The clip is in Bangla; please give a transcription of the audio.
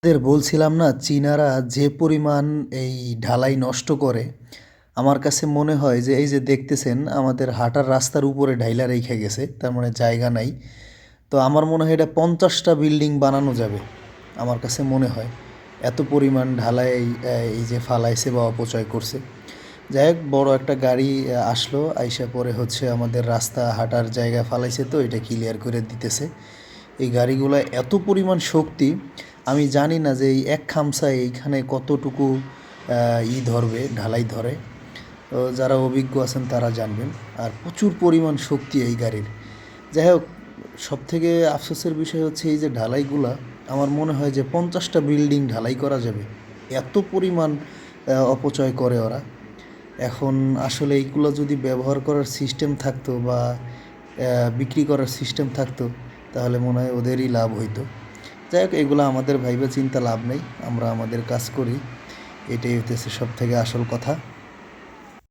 দের বলছিলাম না চীনারা যে পরিমাণ এই ঢালাই নষ্ট করে, আমার কাছে মনে হয় যে এই যে দেখতেছেন আমাদের হাঁটার রাস্তার উপরে ঢাইলা রেখে গেছে, তার মানে জায়গা নাই। তো আমার মনে হয় এটা 50টা বিল্ডিং বানানো যাবে, আমার কাছে মনে হয় এত পরিমাণ ঢালাই এই যে ফালাইছে বা অপচয় করছে। যাই হোক, বড় একটা গাড়ি আসলো, আইসা পরে হচ্ছে আমাদের রাস্তা হাঁটার জায়গা ফালাইছে, তো এটা ক্লিয়ার করে দিতেছে। এই গাড়িগুলো এত পরিমাণ শক্তি, আমি জানি না যে এই এক খামসায় এইখানে কতটুকু ধরবে, ঢালাই ধরে। তো যারা অভিজ্ঞ আছেন তারা জানবেন। আর প্রচুর পরিমাণ শক্তি এই গাড়ির। যাই হোক, সবথেকে আফসোসের বিষয় হচ্ছে এই যে ঢালাইগুলা, আমার মনে হয় যে 50টা বিল্ডিং ঢালাই করা যাবে, এত পরিমাণ অপচয় করে ওরা। এখন আসলে এইগুলো যদি ব্যবহার করার সিস্টেম থাকতো বা বিক্রি করার সিস্টেম থাকতো, তাহলে মনে হয় ওদেরই লাভ হইতো। যাই হোক, এগুলো আমাদের ভাইবা চিন্তা লাভ নেই, আমরা আমাদের কাজ করি, এটাই হইতেছে সব থেকে আসল কথা।